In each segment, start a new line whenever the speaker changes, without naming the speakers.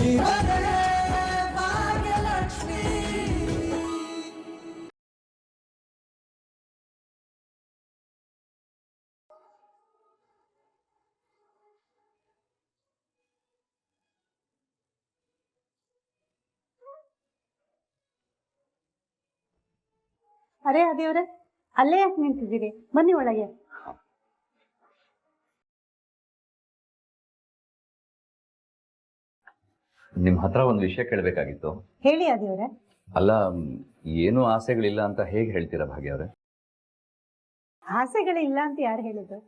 ಇವರೇ ಭಾಗ್ಯಲಕ್ಷ್ಮಿ.
ಅರೆ ಅದೇವ್ರೆ, ಅಲ್ಲೇ ಯಾಕೆ ನಿಂತಿದ್ದೀರಿ? ಬನ್ನಿ ಒಳಗೆ.
ನಿಮ್ ಹತ್ರ ಒಂದು ವಿಷಯ ಕೇಳಬೇಕಾಗಿತ್ತು.
ಹೇಳಿ ಅದೇವ್ರೆ.
ಅಲ್ಲ, ಏನು ಆಸೆಗಳಿಲ್ಲ ಅಂತ ಹೇಗೆ ಹೇಳ್ತೀರಾ ಭಾಗ್ಯ ಅವರೇ?
ಆಸೆಗಳಿಲ್ಲ ಅಂತ ಯಾರು ಹೇಳಿದ್ರು?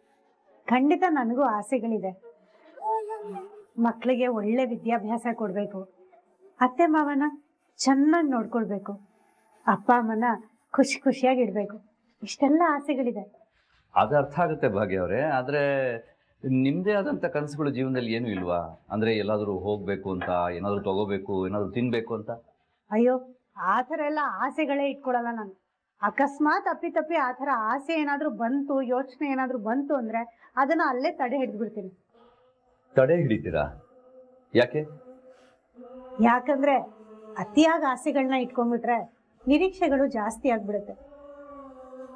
ಖಂಡಿತ ನನಗೂ ಆಸೆಗಳಿದೆ. ಮಕ್ಕಳಿಗೆ ಒಳ್ಳೆ ವಿದ್ಯಾಭ್ಯಾಸ ಕೊಡ್ಬೇಕು, ಅತ್ತೆ ಮಾವನ ಚೆನ್ನಾಗಿ ನೋಡ್ಕೊಳ್ಬೇಕು, ಅಪ್ಪ ಅಮ್ಮನ ಖುಷಿ ಖುಷಿಯಾಗಿಡ್ಬೇಕು, ಇಷ್ಟೆಲ್ಲ ಆಸೆಗಳಿದೆ.
ಅದು ಅರ್ಥ ಆಗುತ್ತೆ ಭಾಗ್ಯ ಅವರೇ, ಆದ್ರೆ ನಿಮ್ದೇ ಆದಂತ ಕನಸುಗಳು ಜೀವನದಲ್ಲಿ ಏನು ಇಲ್ವಾ? ಅಂದ್ರೆ ಎಲ್ಲಾದ್ರೂ ಹೋಗ್ಬೇಕು ಅಂತ, ಏನಾದ್ರು ತಗೋಬೇಕು, ಏನಾದ್ರು ತಿನ್ಬೇಕು ಅಂತ?
ಅಯ್ಯೋ, ಆ ಥರ ಎಲ್ಲ ಆಸೆಗಳೇ ಇಟ್ಕೊಳಲ್ಲ ನಾನು. ಅಕಸ್ಮಾತ್ ಅಪ್ಪಿತಪ್ಪಿ ಆ ಥರ ಆಸೆ ಏನಾದ್ರೂ ಬಂತು, ಯೋಚನೆ ಏನಾದ್ರೂ ಬಂತು ಅಂದ್ರೆ ಅದನ್ನ ಅಲ್ಲೇ ತಡೆ ಹಿಡಿದ್ಬಿಡ್ತೀನಿ.
ತಡೆ ಹಿಡಿತೀರಾ? ಯಾಕೆ?
ಯಾಕಂದ್ರೆ ಅತಿಯಾಗಿ ಆಸೆಗಳನ್ನ ಇಟ್ಕೊಂಡ್ಬಿಟ್ರೆ ನಿರೀಕ್ಷೆಗಳು ಜಾಸ್ತಿ ಆಗ್ಬಿಡುತ್ತೆ.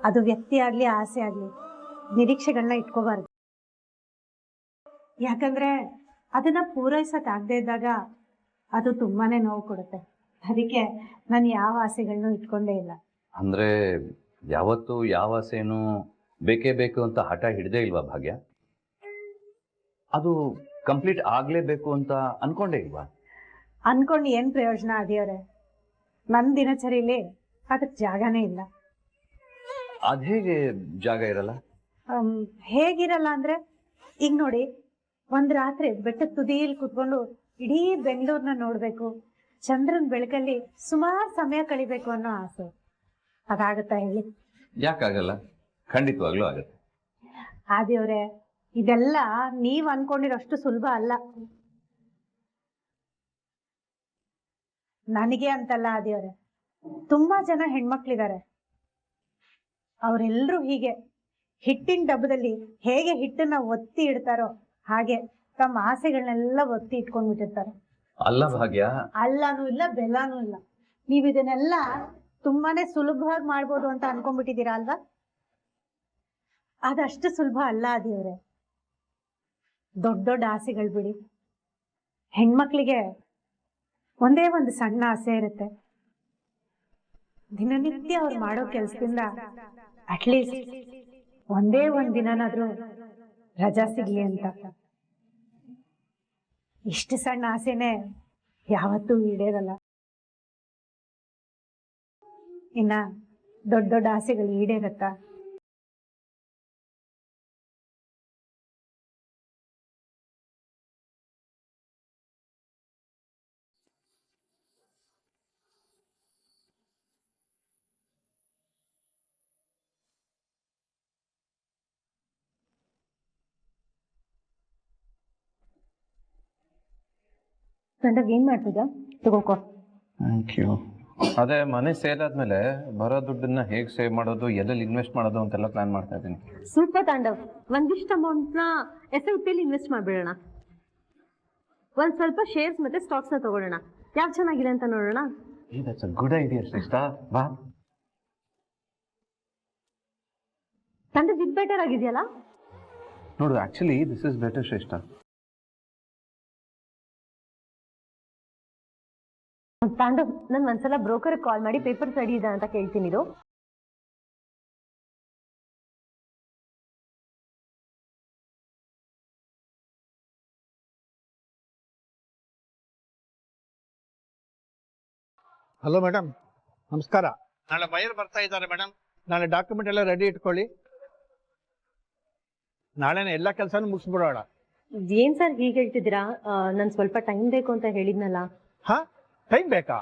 ಅದು ವ್ಯಕ್ತಿ ಆಗ್ಲಿ ಆಸೆ ಆಗ್ಲಿ ನಿರೀಕ್ಷೆಗಳನ್ನ ಇಟ್ಕೋಬಾರ್ದು. ಯಾಕಂದ್ರೆ ಅದನ್ನ ಪೂರೈಸಕ್ ಆಗದೆ ಇದ್ದಾಗ ಅದು ತುಂಬಾನೇ ನೋವು ಕೊಡುತ್ತೆ. ಅದಕ್ಕೆ ನಾನು ಯಾವ ಆಸೆಗಳನ್ನೂ ಇಟ್ಕೊಂಡೇ ಇಲ್ಲ.
ಅಂದ್ರೆ ಯಾವತ್ತು ಯಾವ ಆಸೆನೂ ಬೇಕೇ ಬೇಕು ಅಂತ ಹಠ ಹಿಡ್ದೇ ಇಲ್ವಾ ಭಾಗ್ಯ? ಅದು ಕಂಪ್ಲೀಟ್ ಆಗ್ಲೇಬೇಕು ಅಂತ ಅನ್ಕೊಂಡೇ ಇಲ್ವಾ?
ಅನ್ಕೊಂಡು ಏನ್ ಪ್ರಯೋಜನ ಅದೇವ್ರೆ? ನನ್ನ ದಿನಚರಿಲಿ ಅದಕ್ಕೆ ಜಾಗನೇ ಇಲ್ಲ.
ಅದೇಗೆ ಜಾಗ ಇರಲ್ಲ?
ಹೇಗಿರಲ್ಲ ಅಂದ್ರೆ, ಈಗ ನೋಡಿ, ಒಂದ್ ರಾತ್ರಿ ಬೆಟ್ಟದ ತುದಿಯಲ್ಲಿ ಕುತ್ಕೊಂಡು ಇಡೀ ಬೆಂಗಳೂರ್ನ ನೋಡ್ಬೇಕು, ಚಂದ್ರನ್ ಬೆಳಕಲ್ಲಿ ಸುಮಾರು ಸಮಯ ಕಳಿಬೇಕು ಅನ್ನೋ ಆಸೆ. ಅದಾಗತ್ತಾ ಹೇಳಿ?
ಯಾಕಾಗಲ್ಲ? ಖಂಡಿತವಾಗ್ಲೂ ಆಗತ್ತೆ.
ಆದಿಯವ್ರೆ, ಇದೆಲ್ಲ ನೀವ್ ಅನ್ಕೊಂಡಿರೋಷ್ಟು ಸುಲಭ ಅಲ್ಲ. ನನಗೆ ಅಂತಲ್ಲ ಆದಿಯವ್ರೆ, ತುಂಬಾ ಜನ ಹೆಣ್ಮಕ್ಳಿದ್ದಾರೆ. ಅವರೆಲ್ಲರೂ ಹೀಗೆ ಹಿಟ್ಟಿನ ಡಬ್ಬದಲ್ಲಿ ಹೇಗೆ ಹಿಟ್ಟನ್ನ ಒತ್ತಿ ಇಡ್ತಾರೋ ಹಾಗೆ ತಮ್ಮ ಆಸೆಗಳನ್ನೆಲ್ಲ ಒತ್ತಿ ಇಟ್ಕೊಂಡ್ಬಿಟ್ಟಿರ್ತಾರೆ.
ಅಲ್ಲ ಭಾಗ್ಯ,
ಅಲ್ಲನೂ ಇಲ್ಲ ಬೆಲ್ಲನೂ ಇಲ್ಲ. ನೀವ್ ಇದನ್ನೆಲ್ಲ ತುಂಬಾನೇ ಸುಲಭವಾಗಿ ಮಾಡ್ಬೋದು ಅಂತ ಅನ್ಕೊಂಡ್ಬಿಟ್ಟಿದ್ದೀರಾ ಅಲ್ವಾ? ಅದಷ್ಟು ಸುಲಭ ಅಲ್ಲ ಆದಿಯವ್ರೆ. ದೊಡ್ಡ ದೊಡ್ಡ ಆಸೆಗಳು ಬಿಡಿ. ಹೆಣ್ಮಕ್ಳಿಗೆ ಒಂದೇ ಒಂದು ಸಣ್ಣ ಆಸೆ ಇರುತ್ತೆ, ದಿನನಿತ್ಯ ಅವ್ರು ಮಾಡೋ ಕೆಲ್ಸದಿಂದ ಅಟ್ಲೀಸ್ಟ್ ಒಂದೇ ಒಂದ್ ದಿನನಾದ್ರೂ ರಜಾ ಸಿಗ್ಲಿ ಅಂತ. ಇಷ್ಟು ಸಣ್ಣ ಆಸೆನೆ ಯಾವತ್ತೂ ಈಡೇರಲ್ಲ. ಇನ್ನ ದೊಡ್ಡ ದೊಡ್ಡ ಆಸೆಗಳು ಈಡೇರತ್ತಾ? ಗಂಡಗ್ ಏನ್ ಮಾಡ್ತಿದ್ದ? ತಗೋಕೋ.
Thank you. ಅದೇ ಮನೆ ಸೇಲ್ ಆದ್ಮೇಲೆ ಬರೋ ದುಡ್ಡನ್ನ ಹೇಗೆ ಸೇವ್ ಮಾಡೋದು, ಎಲ್ಲೆಲ್ಲಿ ಇನ್ವೆಸ್ಟ್ ಮಾಡೋದು ಅಂತೆಲ್ಲ ಪ್ಲಾನ್ ಮಾಡ್ತಾ ಇದ್ದೀನಿ.
ಸೂಪರ್ ತಾಂಡವ್. ಒಂದಿಷ್ಟು ಅಮೌಂಟ್ನ SIP ಇನ್ವೆಸ್ಟ್ ಮಾಡ್ಬಿಡೋಣ. ಒಂದ್ ಸ್ವಲ್ಪ ಶೇರ್ಸ್ ಮತ್ತೆ ಸ್ಟಾಕ್ಸ್ ನ ತಗೊಳ್ಳೋಣ. ಯಾವ್ದು ಚೆನ್ನಾಗಿದೆ ಅಂತ ನೋಡೋಣ.
ದಟ್ಸ್ ಅ ಗುಡ್ ಐಡಿಯಾ ಶ್ರೇಷ್ಠ. ಬಾ.
ತಾಂಡವ್ ಇದು ಬೆಟರ್ ಆಗಿದೆಯಲ್ಲ?
ನೋಡು, ಆಕ್ಚುಲಿ ದಿಸ್ ಇಸ್ ಬೆಟರ್ ಶ್ರೇಷ್ಠ.
ತಾಂಡವ್, ನಾನು ಒಂದ್ಸಲ ಬ್ರೋಕರ್ ಕಾಲ್ ಮಾಡಿ ಪೇಪರ್ ರೆಡಿ ಇದೆ ಅಂತ ಕೇಳ್ತೀನಿ. ಇದು
ಹಲೋ ಮೇಡಮ್, ನಮಸ್ಕಾರ. ನಾಳೆ ಬೈಯರ್ ಬರ್ತಾ ಇದ್ದಾರೆ ಮೇಡಮ್. ನಾಳೆ ಡಾಕ್ಯುಮೆಂಟ್ ಎಲ್ಲ ರೆಡಿ ಇಟ್ಕೊಳ್ಳಿ. ನಾಳೆನೇ ಎಲ್ಲ ಕೆಲಸನೂ ಮುಗಿಸ್ಬಿಡೋಣ.
ಏನ್ ಸರ್ ಹೀಗೆ ಹೇಳ್ತಿದ್ದೀರಾ? ನನ್ ಸ್ವಲ್ಪ ಟೈಮ್ ಬೇಕು ಅಂತ ಹೇಳಿದ್ನಲ್ಲ.
ಹಾ, ಟೈಮ್ ಬೇಕಾ?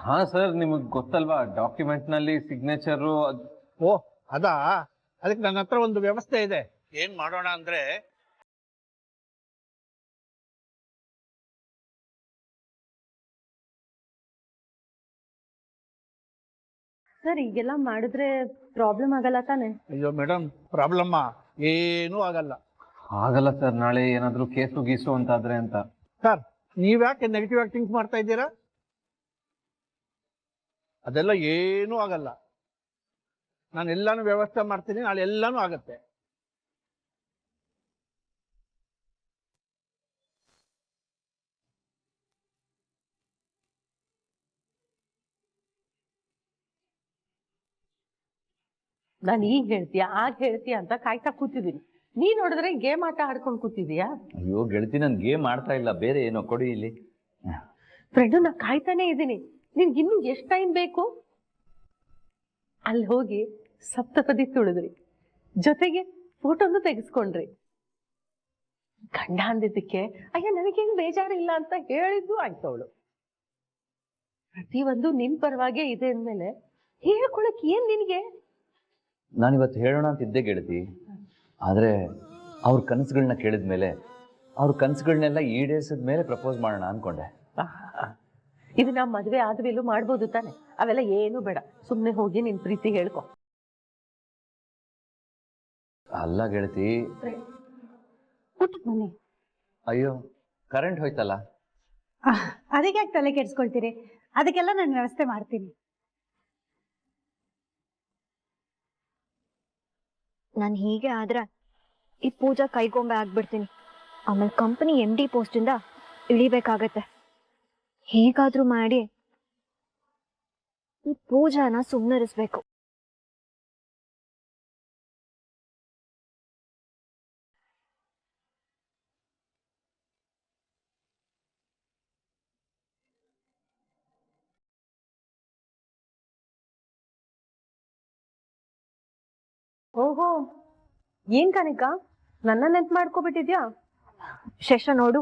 ಹಾ ಸರ್, ನಿಮಗೆ ಗೊತ್ತಲ್ವಾ ಡಾಕ್ಯುಮೆಂಟ್ ನಲ್ಲಿ ಸಿಗ್ನೇಚರು.
ಓ ಅದಾ? ಅದಕ್ಕೆ ನನ್ನ ಹತ್ರ ಒಂದು ವ್ಯವಸ್ಥೆ ಇದೆ. ಏನ್ ಮಾಡೋಣ ಅಂದ್ರೆ,
ಸರ್ ಈಗೆಲ್ಲ ಮಾಡಿದ್ರೆ ಪ್ರಾಬ್ಲಮ್ ಆಗಲ್ಲ ತಾನೆ?
ಅಯ್ಯೋ ಮೇಡಮ್, ಪ್ರಾಬ್ಲಮ್ಮ ಏನೂ ಆಗಲ್ಲ.
ಆಗಲ್ಲ ಸರ್, ನಾಳೆ ಏನಾದ್ರು ಕೇಸು ಗೀಸು ಅಂತಾದ್ರೆ ಅಂತ.
ಸರ್, ನೀವ್ಯಾಕೆ ನೆಗೆಟಿವ್ ಆಗಿ ಥಿಂಕ್ ಮಾಡ್ತಾ ಇದ್ದೀರಾ? ಅದೆಲ್ಲ ಏನೂ ಆಗಲ್ಲ. ನಾನು ಎಲ್ಲಾನು ವ್ಯವಸ್ಥೆ ಮಾಡ್ತೀನಿ, ನಾಳೆ ಎಲ್ಲಾನು ಆಗತ್ತೆ.
ನಾನು ಈಗ ಹೇಳ್ತೀಯ ಆಗ ಹೇಳ್ತೀಯ ಅಂತ ಕಾಯ್ತಾ ಕೂತಿದ್ದೀನಿ. ನೀ ನೋಡಿದ್ರೆ ಗೇಮ್ ಆಟ ಆಡ್ಕೊಂಡು ಕೂತಿದೀಯಾ?
ಅಯ್ಯೋ ಗೆಳತಿ, ನಾನು ಗೇಮ್ ಮಾಡ್ತಾ ಇಲ್ಲ, ಬೇರೆ ಏನೋ ಕೊಡಿ ಇಲ್ಲಿ.
ಫ್ರೆಂಡು, ನಾ ಕಾಯ್ತಾನೆ ಇದ್ದೀನಿ. ನಿನ್ಗೆ ಇನ್ನೂ ಎಷ್ಟು ಟೈಮ್ ಬೇಕು? ಅಲ್ಲಿ ಹೋಗಿ ಸಪ್ತಪದಿ ತುಳಿದ್ರಿ, ಜೊತೆಗೆ ಫೋಟೋನು ತೆಗೆಸ್ಕೊಂಡ್ರಿ. ಗಂಡ ಅಂದಿದ್ದಕ್ಕೆ ಅಯ್ಯ ನನಗೇನು ಬೇಜಾರಿಲ್ಲ ಅಂತ ಹೇಳಿದ್ದು ಆಯ್ತು. ಅವಳು ಪ್ರತಿಯೊಂದು ನಿನ್ ಪರವಾಗೇ ಇದೆ ಅಂದ್ಮೇಲೆ ಹೇಳ್ಕೊಳಕ್ ಏನ್ ನಿನ್ಗೆ?
ನಾನಿವತ್ತು ಹೇಳೋಣ ಅಂತಿದ್ದೆ ಗೆಳತಿ, ಆದರೆ ಅವ್ರ ಕನಸುಗಳನ್ನ ಕೇಳಿದ್ಮೇಲೆ ಅವ್ರ ಕನಸುಗಳನ್ನೆಲ್ಲ ಈಡೇರಿಸಿದ ಮೇಲೆ ಪ್ರಪೋಸ್ ಮಾಡೋಣ ಅನ್ಕೊಂಡೆ.
ಇದು ನಾ ಮದ್ವೆ ಆದ್ಮೇಲೂ ಮಾಡ್ಬೋದು ತಾನೆ? ಅವೆಲ್ಲ ಏನು ಬೇಡ, ಸುಮ್ನೆ ಹೋಗಿ ನಿನ್ ಪ್ರೀತಿ ಹೇಳ್ಕೊ.
ಅಲ್ಲ ಗೆಳತಿ.
ಬನ್ನಿ.
ಅಯ್ಯೋ, ಕರೆಂಟ್ ಹೋಯ್ತಲ್ಲ.
ಅದಕ್ಕೆ ಯಾಕೆ ತಲೆ ಕೆಡ್ಸ್ಕೊಳ್ತೀರಿ? ಅದಕ್ಕೆಲ್ಲ ನಾನು ವ್ಯವಸ್ಥೆ ಮಾಡ್ತೀನಿ.
ನಾನು ಹೀಗೆ ಆದ್ರೆ ಈ ಪೂಜಾ ಕೈಗೊಂಬೆ ಆಗ್ಬಿಡ್ತೀನಿ. ಆಮೇಲೆ ಕಂಪನಿ MD ಪೋಸ್ಟಿಂದ ಇಳಿಬೇಕಾಗತ್ತೆ. ಹೇಗಾದ್ರೂ ಮಾಡಿ ಈ ಪೂಜಾನ ಸುಮ್ಮನಿರಿಸ್ಬೇಕು.
ಓಹೋ, ಏನ್ ಕನಿಕಾ, ನನ್ನ ನೆನ್ಪು ಮಾಡ್ಕೊಬಿಟ್ಟಿದ್ಯಾ?
ಶೇಷ ನೋಡು,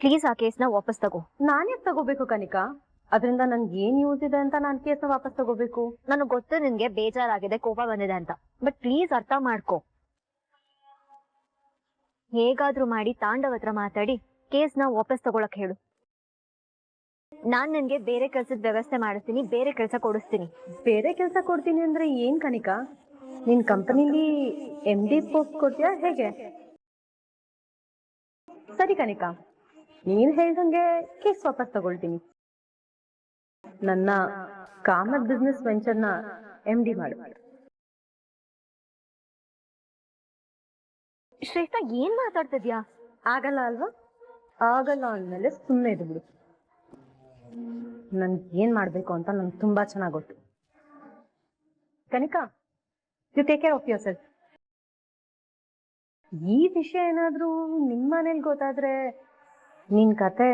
ಪ್ಲೀಸ್ ಆ ಕೇಸ್ನ ವಾಪಸ್ ತಗೋ.
ನಾನೇ ತಗೋಬೇಕು ಕನಿಕಾ? ಅದರಿಂದ ನನ್ಗೆ ಏನ್ ಯೂಸ್ ಇದೆ ಅಂತ ನಾನು ಕೇಸ್ನ ವಾಪಸ್ ತಗೋಬೇಕು?
ನನಗೆ ಗೊತ್ತು ನಿನ್ಗೆ ಬೇಜಾರಾಗಿದೆ, ಕೋಪ ಬಂದಿದೆ ಅಂತ, ಬಟ್ ಪ್ಲೀಸ್ ಅರ್ಥ ಮಾಡ್ಕೋ. ಹೇಗಾದ್ರೂ ಮಾಡಿ ತಾಂಡವ್ ಹತ್ರ ಮಾತಾಡಿ ಕೇಸ್ನ ವಾಪಸ್ ತಗೊಳಕ್ ಹೇಳು. ನಾನ್ ನಿನ್ಗೆ ಬೇರೆ ಕೆಲ್ಸದ ವ್ಯವಸ್ಥೆ ಮಾಡಿಸ್ತೀನಿ, ಬೇರೆ ಕೆಲಸ ಕೊಡಿಸ್ತೀನಿ.
ಬೇರೆ ಕೆಲಸ ಕೊಡ್ತೀನಿ ಅಂದ್ರೆ ಏನ್ ಕನಿಕಾ? ನಿನ್ ಕಂಪನಿಲಿ MD ಪೋಸ್ಟ್ ಕೊಡ್ತೀಯಾ ಹೇಗೆ? ಸರಿ ಕನಿಕಾ, ನೀನ್ ಹೇಳ್ದಂಗೆ ಕೇಸ್ ವಾಪಸ್ ತಗೊಳ್ತೀನಿ. ನನ್ನ ಕಾಮತ್ ಬಿಸ್ನೆಸ್ ವೆಂಚರ್ನ MD ಮಾಡು.
ಶ್ರೇಷ್ಠ, ಏನ್ ಮಾತಾಡ್ತಿದ್ಯಾ?
ಆಗಲ್ಲ ಅಲ್ವಾ? ಆಗಲ್ಲ ಅಂದ್ಮೇಲೆ ಸುಮ್ಮನೆ ಇದ್ದು ಬಿಡು. ನನ್ಗೆ ಏನ್ ಮಾಡ್ಬೇಕು ಅಂತ ನಂಗೆ ತುಂಬಾ ಚೆನ್ನಾಗಿ ಗೊತ್ತು. Kanika, you take care of yourself. ಈ ವಿಷಯ ಏನಾದ್ರೂ ನಿಮ್ಮ ಮನೇಲಿ ಗೊತ್ತಾದ್ರೆ ನಿನ್ ಕತೆ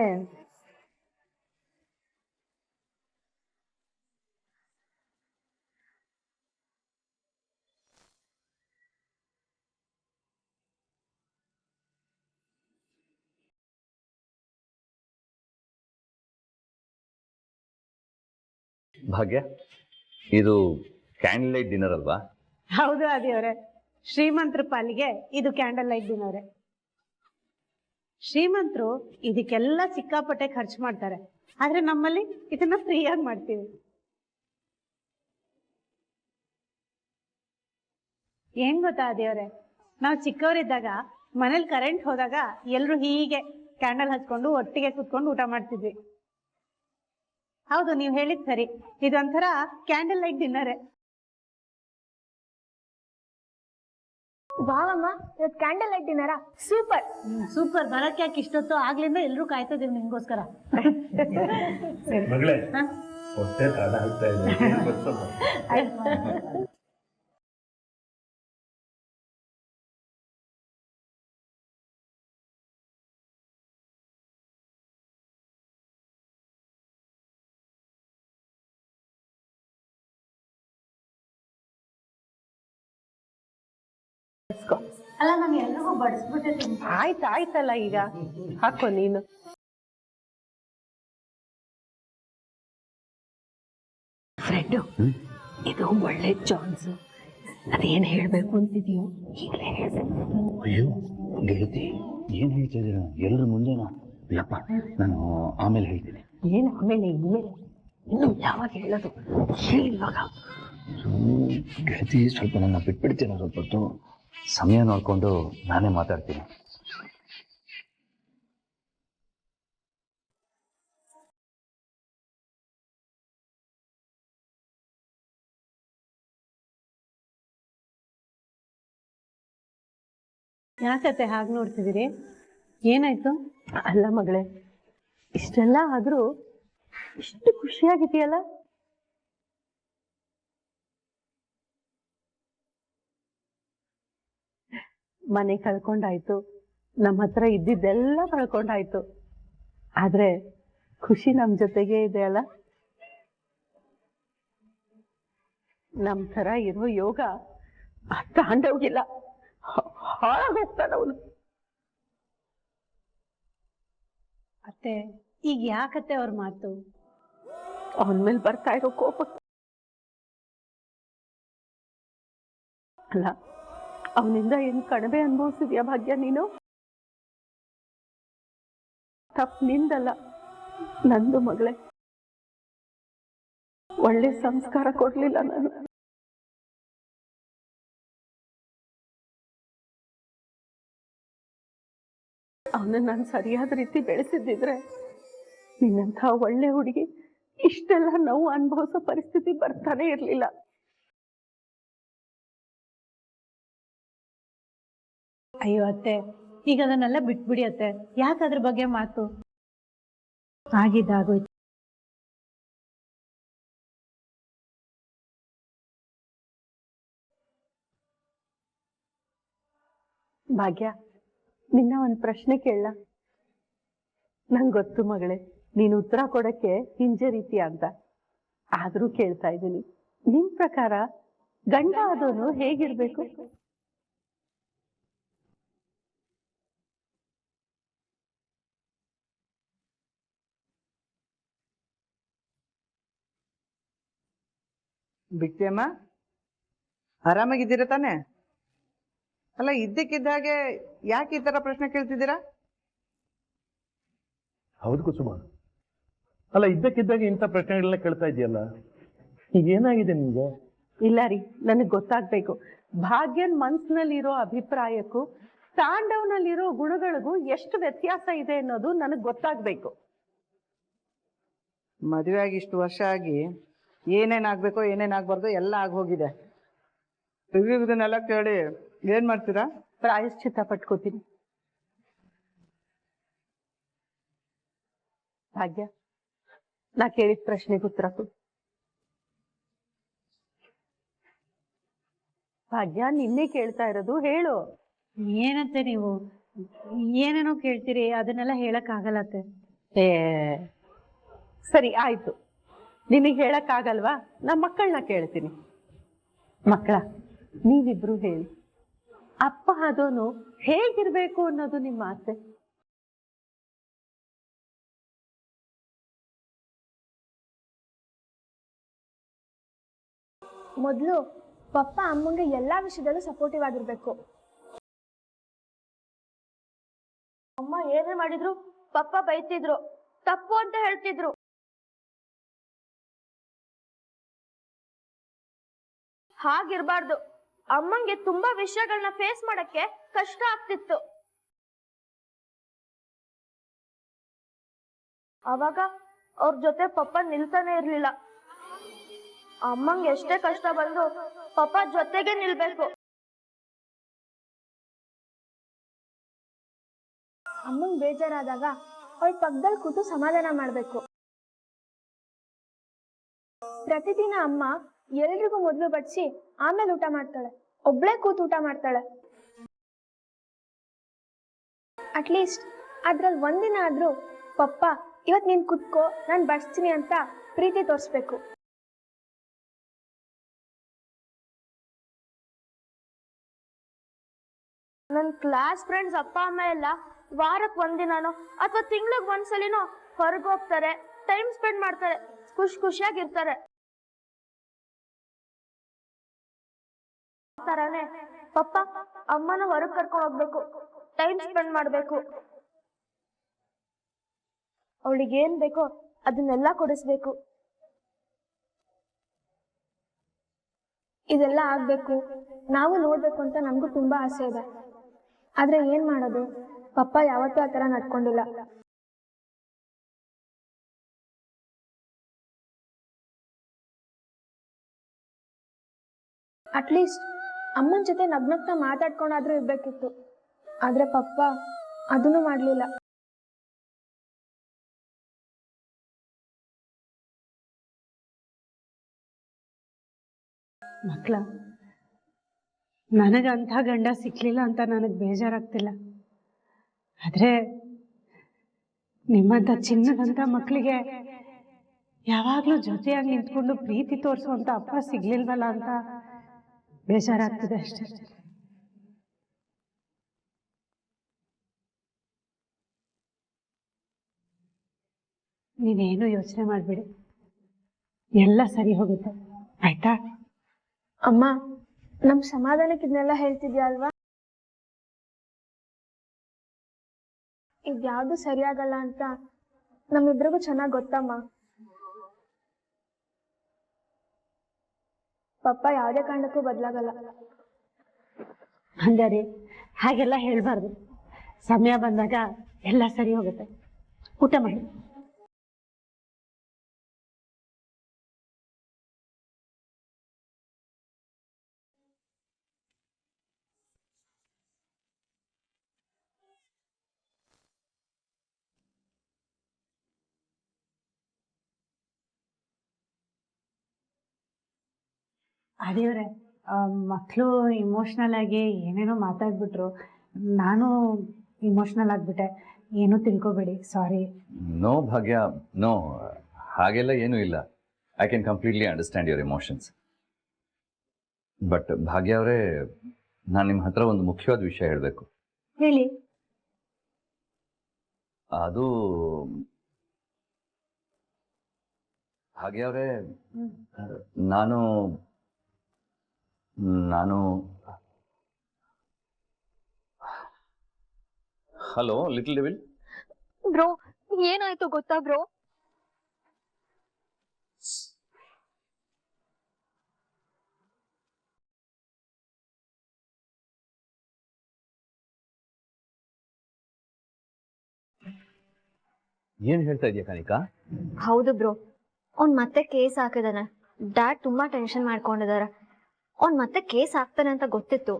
ಭಾಗ್ಯ, ಇದು ಕ್ಯಾಂಡಲ್ ಲೈಟ್ ಡಿನ್ನರ್ ಅಲ್ವಾ?
ಹೌದು ಆದಿಯವರೇ, ಶ್ರೀಮಂತರ ಪಾಲಿಗೆ ಇದು ಕ್ಯಾಂಡಲ್ ಲೈಟ್ ಡಿನ್ನರ್. ಶ್ರೀಮಂತರು ಇದಕ್ಕೆಲ್ಲ ಸಿಕ್ಕಾಪಟ್ಟೆ ಖರ್ಚು ಮಾಡ್ತಾರೆ, ಆದ್ರೆ ನಮ್ಮಲ್ಲಿ ಇದನ್ನ ಫ್ರೀಯಾಗಿ ಮಾಡ್ತೀವಿ. ಏನ್ ಗೊತ್ತಾ ಆದಿಯವರೇ, ನಾವು ಚಿಕ್ಕವರಿದ್ದಾಗ ಮನೇಲಿ ಕರೆಂಟ್ ಹೋದಾಗ ಎಲ್ರು ಹೀಗೆ ಕ್ಯಾಂಡಲ್ ಹಚ್ಕೊಂಡು ಒಟ್ಟಿಗೆ ಕುತ್ಕೊಂಡು ಊಟ ಮಾಡ್ತಿದ್ವಿ. ಹೌದು, ನೀವು ಹೇಳಿದ್ ಸರಿ, ಇದೊಂಥರ ಕ್ಯಾಂಡಲ್ ಲೈಟ್ ಡಿನ್ನರ್.
ವಾವಮ್ಮ, ಇವತ್ತು ಕ್ಯಾಂಡಲ್ ಲೈಟ್ ಡಿನ್ನರಾ? Super
super. ಬರಕ್ಕೆ ಯಾಕೆ ಇಷ್ಟೊತ್ತು? ಆಗ್ಲಿಂದ ಎಲ್ರು ಕಾಯ್ತಾ ಇದೀವಿ ನಿಮ್ಗೋಸ್ಕರ.
ಮಗಳೇ, ಹೊಟ್ಟೆ ತಡ ಆಗ್ತಾ ಇದೆ.
ಅಲ್ಲ, ನಾನು ಎಲ್ರಿಗೂ ಬಡಿಸ್ಬಿಟ್ಟಿದ್ದೀನಿ.
ಆಯ್ತಲ್ಲ, ಈಗ ಹಾಕೋ ನೀನು. ಫ್ರೆಂಡು, ಇದು ಒಳ್ಳೆ ಚಾನ್ಸ್. ಅದೇನ್ ಹೇಳ್ಬೇಕು ಅಂತಿದೀಯೋ ಈಗಲೇ ಹೇಳ್ಬೇಕು.
ಅಯ್ಯೋ ಗೆಳತಿ, ಏನು ಹೇಳ್ತಾ ಇದ್ದೀರಾ? ಎಲ್ಲರ ಮುಂದೆನಾ? ಇಲ್ಲಪ್ಪ, ನಾನು ಆಮೇಲೆ ಹೇಳ್ತೀನಿ.
ಏನ್ ಆಮೇಲೆ ಇನ್ಮೇಲೆ? ಇನ್ನು ಯಾವಾಗ ಹೇಳೋದು? ಹೇಳಿವಾಗ.
ಗೆಳತಿ, ಸ್ವಲ್ಪ ನನ್ನ ಬಿಟ್ಬಿಡ್ತೀರಾ? ಸ್ವಲ್ಪ ಹೊತ್ತು ಸಮಯ ನೋಡಿಕೊಂಡು ನಾನೇ ಮಾತಾಡ್ತೀನಿ.
ಯಾಕತ್ತೆ ಹಾಗೆ ನೋಡ್ತಿದ್ದೀರಿ? ಏನಾಯ್ತು?
ಅಲ್ಲ ಮಗಳೇ, ಇಷ್ಟೆಲ್ಲ ಆದ್ರೂ ಇಷ್ಟು ಖುಷಿಯಾಗಿದೆಯಲ್ಲ? ಮನೆ ಕಳ್ಕೊಂಡಾಯ್ತು, ನಮ್ಮ ಹತ್ರ ಇದ್ದಿದ್ದೆಲ್ಲ ಕಳ್ಕೊಂಡಾಯ್ತು, ಆದ್ರೆ ಖುಷಿ ನಮ್ ಜೊತೆಗೆ ಇದೆ ಅಲ್ಲ. ನಮ್ ತರ ಇರೋ ಯೋಗ ತಾಂಡವ್ಗಿಲ್ಲ, ಹಾಳಾಗೋಗ್ತಾನ ಅವನು.
ಅತ್ತೆ ಈಗ ಯಾಕತ್ತೆ ಅವ್ರ ಮಾತು?
ಅವನ ಮೇಲೆ ಬರ್ತಾ ಇರೋ ಕೋಪ ಅಲ್ಲ, ಅವನಿಂದ ಏನ್ ಕಡಿಮೆ ಅನುಭವಿಸಿದ್ಯಾ ಭಾಗ್ಯ ನೀನು? ತಪ್ಪು ನಿಂದಲ್ಲ, ನಂದು ಮಗಳೇ. ಒಳ್ಳೆ ಸಂಸ್ಕಾರ ಕೊಡ್ಲಿಲ್ಲ ನಾನು. ಅವನ ನಾನು ಸರಿಯಾದ ರೀತಿ ಬೆಳೆಸಿದ್ದಿದ್ರೆ ನಿನ್ನಂಥ ಒಳ್ಳೆ ಹುಡುಗಿ ಇಷ್ಟೆಲ್ಲ ನೋವು ಅನುಭವಿಸೋ ಪರಿಸ್ಥಿತಿ ಬರ್ತಾನೆ ಇರ್ಲಿಲ್ಲ.
ಅಯ್ಯೋ ಅತ್ತೆ, ಈಗ ಅದನ್ನೆಲ್ಲ ಬಿಟ್ಬಿಡಿ ಅತ್ತೆ. ಯಾಕೆ ಅದ್ರ ಬಗ್ಗೆ ಮಾತು? ಆಗಿದ್ದಾಗೋಯ್ತು.
ಭಾಗ್ಯ, ನಿನ್ನ ಒಂದು ಪ್ರಶ್ನೆ ಕೇಳಲ್ಲ? ನಂಗೆ ಗೊತ್ತು ಮಗಳೇ, ನೀನು ಉತ್ತರ ಕೊಡಕ್ಕೆ ಹಿಂಜರಿತೀಯ ಅಂತ, ಆದ್ರೂ ಕೇಳ್ತಾ ಇದ್ದೀನಿ. ನಿನ್ ಪ್ರಕಾರ ಗಂಡ ಆದವನು ಹೇಗಿರ್ಬೇಕು?
ಬಿಕ್ತಿಯಮ್ಮ, ಆರಾಮಾಗಿದ್ದೀರಾ ತಾನೆ? ಅಲ್ಲ, ಇದ್ದಕ್ಕಿದ್ದಾಗೆ ಯಾಕೆ ಈ ತರ ಪ್ರಶ್ನೆ ಕೇಳ್ತಿದ್ದೀರಾ?
ಹೌದು ಕುಸುಮ, ಅಲ್ಲ ಇದ್ದಕ್ಕಿದ್ದಾಗ ಇಂಥ ಪ್ರಶ್ನೆಗಳನ್ನ ಕೇಳ್ತಾ ಇದೆಯಲ್ಲ, ಈಗ ಏನಾಗಿದೆ ನಿಮ್ಗೆ?
ಇಲ್ಲ ರೀ, ನನಗ್ ಗೊತ್ತಾಗ್ಬೇಕು. ಭಾಗ್ಯನ್ ಮನ್ಸಿನಲ್ಲಿರೋ ಅಭಿಪ್ರಾಯಕ್ಕೂ ತಾಂಡವ್ನಲ್ಲಿರೋ ಗುಣಗಳಿಗೂ ಎಷ್ಟು ವ್ಯತ್ಯಾಸ ಇದೆ ಅನ್ನೋದು ನನಗ್ ಗೊತ್ತಾಗ್ಬೇಕು.
ಮದುವೆ ಆಗಿ ಇಷ್ಟು ವರ್ಷ ಆಗಿ ಏನೇನಾಗ್ಬೇಕೋ ಏನೇನಾಗ್ಬಾರ್ದು ಎಲ್ಲ ಆಗೋಗಿದೆ. ಇದನ್ನೆಲ್ಲ ಕೇಳಿ ಏನ್ ಮಾಡ್ತೀರಾ?
ಪ್ರಾಯಶ್ಚಿತ್ತ ಪಟ್ಕೋತೀನಿ. ಭಾಗ್ಯ, ನಾ ಕೇಳಿದ ಪ್ರಶ್ನೆಗೆ ಉತ್ತರ ಕೊಡು. ಭಾಗ್ಯ, ನಿನ್ನೆ ಕೇಳ್ತಾ ಇರೋದು, ಹೇಳು.
ಏನತ್ತೆ ನೀವು ಏನೇನೋ ಕೇಳ್ತೀರಿ, ಅದನ್ನೆಲ್ಲ ಹೇಳಕ್ ಆಗಲ್ಲತ್ತೆ.
ಏ ಸರಿ ಆಯ್ತು, ನಿನಗೆ ಹೇಳಕ್ ಆಗಲ್ವಾ? ನಮ್ಮ ಮಕ್ಕಳನ್ನ ಕೇಳ್ತೀನಿ. ಮಕ್ಕಳ, ನೀವಿಬ್ರು ಹೇಳಿ, ಅಪ್ಪ ಆದೋನು ಹೇಗಿರ್ಬೇಕು ಅನ್ನೋದು ನಿಮ್ಮ ಆಸೆ?
ಮೊದಲು ಪಪ್ಪ ಅಮ್ಮಂಗೆ ಎಲ್ಲಾ ವಿಷಯದಲ್ಲೂ ಸಪೋರ್ಟಿವ್ ಆಗಿರ್ಬೇಕು. ಅಮ್ಮ ಏನೇ ಮಾಡಿದ್ರು ಪಪ್ಪ ಬೈತಿದ್ರು, ತಪ್ಪು ಅಂತ ಹೇಳ್ತಿದ್ರು. ಹಾಗಿರ್ಬಾರ್ದು. ಅಮ್ಮಂಗೆ ತುಂಬಾ ವಿಷಯಗಳನ್ನ ಫೇಸ್ ಮಾಡಕ್ಕೆ ಕಷ್ಟ ಆಗ್ತಿತ್ತು. ಅವಾಗ ಅವ್ರ ಜೊತೆ ಪಪ್ಪ ನಿಲ್ತಾನೆ ಇರ್ಲಿಲ್ಲ. ಅಮ್ಮಂಗೆ ಎಷ್ಟೇ ಕಷ್ಟ ಬಂದ್ರು ಪಪ್ಪ ಜೊತೆಗೆ ನಿಲ್ಬೇಕು. ಅಮ್ಮಂಗ್ ಬೇಜಾರಾದಾಗ ಅವಳ ಪಕ್ಕದಲ್ಲಿ ಕೂತು ಸಮಾಧಾನ ಮಾಡ್ಬೇಕು. ಪ್ರತಿದಿನ ಅಮ್ಮ ಎಲ್ರಿಗೂ ಮೊದಲು ಬಡಿಸಿ ಆಮೇಲೆ ಊಟ ಮಾಡ್ತಾಳೆ, ಒಬ್ಳೇ ಕೂತು ಊಟ ಮಾಡ್ತಾಳೆ. ಅಟ್ಲೀಸ್ಟ್ ಅದ್ರಲ್ಲಿ ಒಂದಿನ ಆದ್ರೂ ಪಪ್ಪ ಇವತ್ ನೀನ್ ಕುತ್ಕೋ ನಾನ್ ಬಡಿಸ್ತೀನಿ ಅಂತ ಪ್ರೀತಿ ತೋರಿಸ್ಬೇಕು. ನನ್ ಕ್ಲಾಸ್ ಫ್ರೆಂಡ್ಸ್ ಅಪ್ಪ ಅಮ್ಮ ಎಲ್ಲ ವಾರಕ್ಕೆ ಒಂದಿನಾನೋ ಅಥವಾ ತಿಂಗ್ಳಿಗೆ ಒಂದ್ಸಲಿನೋ ಹೊರಗೆ ಹೋಗ್ತಾರೆ, ಟೈಮ್ ಸ್ಪೆಂಡ್ ಮಾಡ್ತಾರೆ, ಖುಷಿಯಾಗಿರ್ತಾರೆ. ತರಾನೇ ಪಪ್ಪ ಅಮ್ಮನ ಹೊರಗೆ ಕರ್ಕೊಂಡು ಹೋಗ್ಬೇಕು, ಟೈಮ್ ಸ್ಪೆಂಡ್ ಮಾಡ್ಬೇಕು. ಅವಳಿಗೆ ಏನ್ ಬೇಕೋ ಅದನ್ನೆಲ್ಲ ಕೊಡಿಸ್ಬೇಕು. ಇದೆಲ್ಲ ಆಗ್ಬೇಕು, ನಾವು ನೋಡ್ಬೇಕು ಅಂತ ನಮಗೂ ತುಂಬಾ ಆಸೆ ಇದೆ. ಆದ್ರೆ ಏನ್ ಮಾಡೋದು, ಪಪ್ಪ ಯಾವತ್ತೂ ಆ ತರ ನಡ್ಕೊಂಡಿಲ್ಲ. ಅಟ್ಲೀಸ್ಟ್ ಅಮ್ಮನ ಜೊತೆ ನಗ್ನಗ್ತಾ ಮಾತಾಡ್ಕೊಂಡಾದ್ರೂ ಇರ್ಬೇಕಿತ್ತು.
ಆದ್ರೆ ಪಪ್ಪ ಅದನ್ನು ಮಾಡ್ಲಿಲ್ಲ.
ಮಕ್ಳ, ನನಗಂಥ ಗಂಡ ಸಿಕ್ಲಿಲ್ಲ ಅಂತ ನನಗೆ ಬೇಜಾರಾಗ್ತಿಲ್ಲ. ಆದ್ರೆ ನಿಮ್ಮಂಥ ಚಿನ್ನದಂಥ ಮಕ್ಕಳಿಗೆ ಯಾವಾಗಲೂ ಜೊತೆಯಾಗಿ ನಿಂತ್ಕೊಂಡು ಪ್ರೀತಿ ತೋರಿಸುವಂಥ ಅಪ್ಪ ಸಿಗ್ಲಿಲ್ವಲ್ಲ ಅಂತ ಬೇಜಾರಾಗ್ತಿದೆ ಅಷ್ಟೇ. ನೀವೇನು ಯೋಚನೆ ಮಾಡಬೇಡಿ, ಎಲ್ಲ ಸರಿ ಹೋಗುತ್ತೆ, ಆಯ್ತಾ?
ಅಮ್ಮ, ನಮ್ ಸಮಾಧಾನಕ್ಕೆ ಇದನ್ನೆಲ್ಲ ಹೇಳ್ತಿದ್ಯಾ ಅಲ್ವಾ? ಇದ್ಯಾವುದು ಸರಿಯಾಗಲ್ಲ ಅಂತ ನಮ್ಮಿಬ್ರಿಗೂ ಚೆನ್ನಾಗಿ ಗೊತ್ತಮ್ಮ. ಪಪ್ಪ ಯಾವುದೇ ಕಾರಣಕ್ಕೂ ಬದಲಾಗಲ್ಲ.
ಹಂಗಾರೆ ಹಾಗೆಲ್ಲ ಹೇಳ್ಬಾರ್ದು. ಸಮಯ ಬಂದಾಗ ಎಲ್ಲ ಸರಿ ಹೋಗುತ್ತೆ. ಊಟ ಮಾಡಿ. ಅದೇವ್ರೆ, ಮಕ್ಕಳು ಇಮೋಷ್ನಲ್ ಆಗಿ ಏನೇನೋ ಮಾತಾಡ್ಬಿಟ್ರು. ನಾನು ಇಮೋಷ್ನಲ್ ಆಗಿಬಿಟ್ಟೆ. ಏನೂ ತಿಳ್ಕೊಬೇಡಿ, ಸಾರಿ.
ನೋ ಭಾಗ್ಯ, ನೋ, ಹಾಗೆಲ್ಲ ಏನೂ ಇಲ್ಲ. I can completely understand your emotions. But ಭಾಗ್ಯ ಅವರೇ, ನಾನು ನಿಮ್ಮ ಹತ್ರ ಒಂದು ಮುಖ್ಯವಾದ ವಿಷಯ ಹೇಳಬೇಕು.
ಹೇಳಿ.
ಅದು ಭಾಗ್ಯ ಅವರೇ, ನಾನು ಹಲೋ ಲಿಟಲ್ ಡೆವಿಲ್.
ಬ್ರೋ, ಏನಾಯ್ತು ಗೊತ್ತಾ ಬ್ರೋ?
ಏನ್ ಹೇಳ್ತಾ ಇದೀಯ ಕನಿಕಾ?
ಹೌದು ಬ್ರೋ, ಅವ್ನ್ ಮತ್ತೆ ಕೇಸ್ ಹಾಕಿದಾನೆ. ಡ್ಯಾಡ್ ತುಂಬಾ ಟೆನ್ಷನ್ ಮಾಡ್ಕೊಂಡಿದಾರೆ. ಅವ್ನ್ ಮತ್ತೆ ಕೇಸ್ ಹಾಕ್ತಾನೆ ಅಂತ ಗೊತ್ತಿತ್ತು.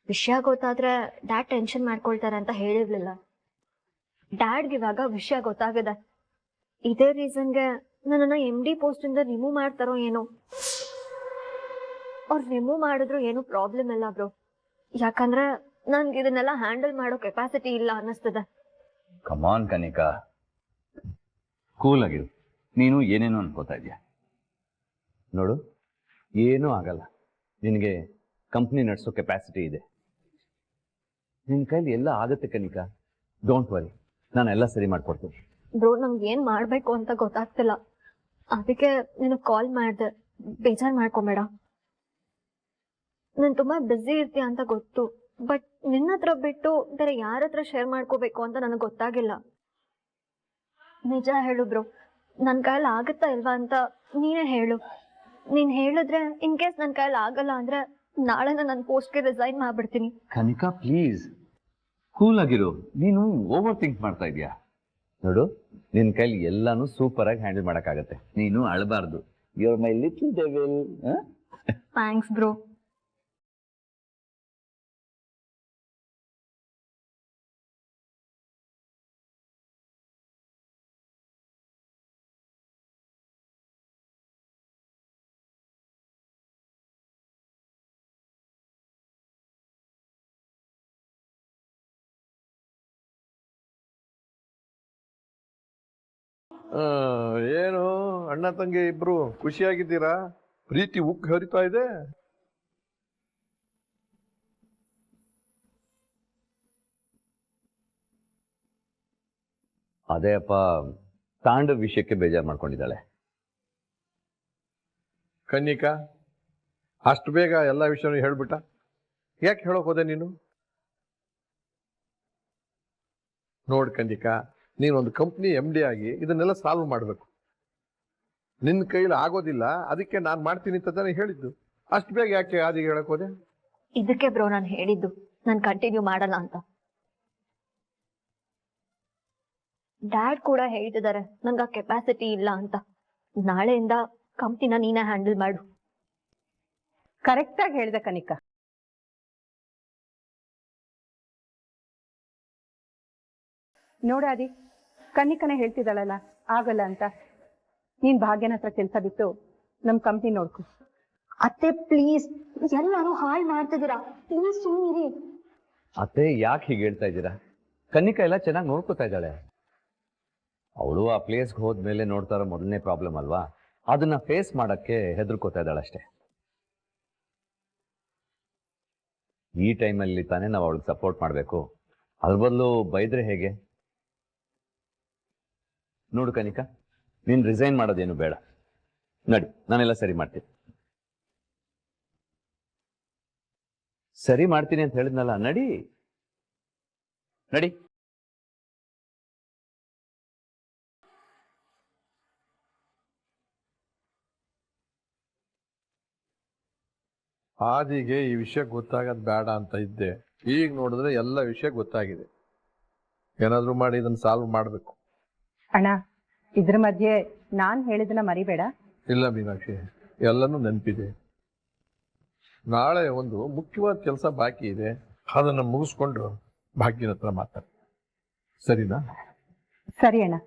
ವಿಷಯ ಗೊತ್ತಾದ್ರೆ ಡ್ಯಾಡ್ ಟೆನ್ಷನ್ ಮಾಡ್ಕೊಳ್ತಾರೆ ಅಂತ ಹೇಳಿರ್ಲಿಲ್ಲ. ಡ್ಯಾಡ್ಗೆ ಇವಾಗ ವಿಷಯ ಗೊತ್ತಾಗಿದೆ. ಇದೇ ರೀಸನ್ಗೆ ನನ್ನನ್ನ MD ಪೋಸ್ಟ್ ಇಂದ ರಿಮೂವ್ ಮಾಡ್ತಾರೋ ಏನೋ. ಅವ್ರು ರಿಮೂವ್ ಮಾಡಿದ್ರು ಏನು ಪ್ರಾಬ್ಲಮ್ ಇಲ್ಲ ಬ್ರೋ, ಯಾಕಂದ್ರೆ ನನ್ಗೆ ಇದನ್ನೆಲ್ಲ ಹ್ಯಾಂಡಲ್ ಮಾಡೋ ಕೆಪಾಸಿಟಿ ಇಲ್ಲ ಅನ್ನಿಸ್ತದೆ.
ಕಮಾನ್ ಕನಿಕಾ, ಕೂಲ್ ಆಗಿರು. ನೀನು ಏನೇನೋ ಅನ್ಕೋತಾ ಇದೀಯ. ನೋಡು, ಏನೂ ಆಗಲ್ಲ. ನಿನಗೆ ಕಂಪ್ನಿ ನಡೆಸೋ ಕೆಪಾಸಿಟಿ ಇದೆ. ನಿನ್ನ ಕೈಲಿ ಎಲ್ಲ ಆಗುತ್ತೆ ಕನಿಕಾ. ಡೋಂಟ್ ವರಿ, ನಾನೆಲ್ಲ ಸರಿ ಮಾಡ್ಕೊಡ್ತೀನಿ.
ಬ್ರೋ, ನಮ್ಗೆ ಏನ್ ಮಾಡ್ಬೇಕು ಅಂತ ಗೊತ್ತಾಗ್ತಿಲ್ಲ. ಅದಕ್ಕೆ ನೀನು ಕಾಲ್ ಮಾಡ್ದೆ. ಬೇಜಾರ್ ಮಾಡ್ಕೊಬೇಡ. ನಾನು ತುಂಬಾ ಬ್ಯುಸಿ ಇರ್ತೀಯ ಅಂತ ಗೊತ್ತು. ಬಟ್ ನಿನ್ನ ಹತ್ರ ಬಿಟ್ಟು ಬೇರೆ ಯಾರ ಹತ್ರ ಶೇರ್ ಮಾಡ್ಕೋಬೇಕು ಅಂತ ನನಗೆ ಗೊತ್ತಾಗಿಲ್ಲ. ನಿಜ ಹೇಳು ಬ್ರೋ, ನನ್ನ ಕೈಯಲ್ಲಿ ಆಗುತ್ತಾ ಇಲ್ವಾ ಅಂತ ನೀನೇ ಹೇಳು. ನೀನ್ ಹೇಳಿದ್ರೆ ಇನ್ ಕೇಸ್ ನನ್ನ ಕೈಯಲ್ಲಿ ಆಗಲ್ಲ ಅಂದ್ರೆ ನಾಳೆ ನನ್ನ ಪೋಸ್ಟ್ಗೆ ರಿಸೈನ್ ಮಾಡ್ಬಿಡ್ತೀನಿ.
ಕನಿಕಾ ಪ್ಲೀಸ್, ಕೂಲ್ ಆಗಿರು. ನೀನು ಓವರ್ ಥಿಂಕ್ ಮಾಡ್ತಾ ಇದೀಯಾ. ನೋಡು, ನಿನ್ನ ಕೈಲಿ ಎಲ್ಲಾನು ಸೂಪರ್ ಆಗಿ ಹ್ಯಾಂಡಲ್ ಮಾಡಕ್ಕಾಗತ್ತೆ. ನೀನು ಅಳಬಾರ್ದು. You are my little devil.
Thanks bro.
ಏನು ಅಣ್ಣ ತಂಗಿ ಇಬ್ರು ಖುಷಿಯಾಗಿದ್ದೀರಾ? ಪ್ರೀತಿ ಉಕ್ಕಿ ಹರಿತಾ ಇದೆ.
ಅದೇ ಅಪ್ಪ, ತಾಂಡವ್ ವಿಷಯಕ್ಕೆ ಬೇಜಾರು ಮಾಡ್ಕೊಂಡಿದ್ದಾಳೆ.
ಕನ್ನಿಕಾ ಅಷ್ಟು ಬೇಗ ಎಲ್ಲ ವಿಷಯನೂ ಹೇಳ್ಬಿಟ್ಟ? ಯಾಕೆ ಹೇಳೋಕ್ ಹೋದೆ ನೀನು? ನೋಡ್ ಕನ್ನಿಕಾ, ನೀನೊಂದು ಕಂಪ್ನಿ MD ಆಗಿ ಇದನ್ನೆಲ್ಲ ಸಾಲ್ವ್ ಮಾಡಬೇಕು. ನಿನ್ನ ಕೈಲಿ ಆಗೋದಿಲ್ಲ, ಅದಕ್ಕೆ ನಾನು ಮಾಡ್ತೀನಿ ಅಂತ ತಾನೇ ಹೇಳಿದ್ದು. ಅಷ್ಟು ಬೇಗ ಯಾಕೆ ಆದಿಗೆ ಹೇಳಕ್ ಹೋದೆ?
ಇದಕ್ಕೆ ಬ್ರೋ ನಾನು ಹೇಳಿದ್ದು ನಾನು ಕಂಟಿನ್ಯೂ ಮಾಡಲ್ಲ ಅಂತ. ಡ್ಯಾಡ್ ಕೂಡ ಹೇಳ್ತಿದ್ದಾರೆ ನಂಗೆ ಆ ಕೆಪಾಸಿಟಿ ಇಲ್ಲ ಅಂತ. ನಾಳೆಯಿಂದ ಕಂಪ್ನಿನ ನೀನೇ ಹ್ಯಾಂಡಲ್ ಮಾಡು.
ಕರೆಕ್ಟಾಗಿ ಹೇಳ್ದೆ ಕನಿಕಾ.
ನೋಡಾದಿ ಕನ್ನಿಕನೇ ಹೇಳ್ತಿದ್ದಾಳಲ್ಲ ಆಗಲ್ಲ ಅಂತ. ನೀನ್ ಭಾಗ್ಯನ ಹತ್ರ ಕೆಲಸ ಬಿಟ್ಟು ನಮ್ ಕಂಪ್ನಿ ನೋಡ್ಕೊ.
ಅತ್ತೆ ಪ್ಲೀಸ್, ಎಲ್ಲರೂ ಹಾಳು ಮಾಡ್ತಿದ್ದೀರಾ, ಪ್ಲೀಸ್ ಸುಮ್ಮನಿರಿ.
ಅತ್ತೆ ಯಾಕೆ ಹೀಗೆ ಹೇಳ್ತಾ ಇದ್ದೀರಾ? ಕನ್ನಿಕಾ ಎಲ್ಲ ಚೆನ್ನಾಗಿ ನೋಡ್ಕೋತಾ ಇದ್ದಾಳೆ. ಅವಳು ಆ ಪ್ಲೇಸ್ಗೆ ಹೋದ್ಮೇಲೆ ನೋಡ್ತಾ ಇರೋ ಮೊದಲನೇ ಪ್ರಾಬ್ಲಮ್ ಅಲ್ವಾ, ಅದನ್ನ ಫೇಸ್ ಮಾಡಕ್ಕೆ ಹೆದರ್ಕೋತಾ ಇದ್ದಾಳೆ ಅಷ್ಟೇ. ಈ ಟೈಮಲ್ಲಿ ತಾನೇ ನಾವು ಅವಳಿಗೆ ಸಪೋರ್ಟ್ ಮಾಡಬೇಕು, ಅದ್ರ ಬದಲು ಬೈದ್ರೆ ಹೇಗೆ? ನೋಡು ಕನಿಕಾ, ನೀನು ರಿಸೈನ್ ಮಾಡೋದೇನು ಬೇಡ, ನಡಿ ನಾನೆಲ್ಲ ಸರಿ ಮಾಡ್ತೀನಿ. ಸರಿ ಮಾಡ್ತೀನಿ ಅಂತ ಹೇಳಿದ್ನಲ್ಲ, ನಡಿ ನಡಿ.
ಆದಿಗೆ ಈ ವಿಷಯ ಗೊತ್ತಾಗದ್ ಬೇಡ ಅಂತ ಇದ್ದೆ, ಈಗ ನೋಡಿದ್ರೆ ಎಲ್ಲ ವಿಷಯ ಗೊತ್ತಾಗಿದೆ. ಏನಾದ್ರೂ ಮಾಡಿ ಇದನ್ನ ಸಾಲ್ವ್ ಮಾಡಬೇಕು.
ಅಣ್ಣ, ಇದ್ರ ಮಧ್ಯೆ ನಾನ್ ಹೇಳಿದನ್ನ ಮರಿಬೇಡ.
ಇಲ್ಲ ಮೀನಾಕ್ಷಿ, ಎಲ್ಲನೂ ನೆನಪಿದೆ. ನಾಳೆ ಒಂದು ಮುಖ್ಯವಾದ ಕೆಲಸ ಬಾಕಿ ಇದೆ, ಅದನ್ನು ಮುಗಿಸ್ಕೊಂಡು ಭಾಗ್ಯನ ಹತ್ರ ಮಾತಾಡ್ತೀನಿ. ಸರಿನಾ?
ಸರಿ ಅಣ್ಣ.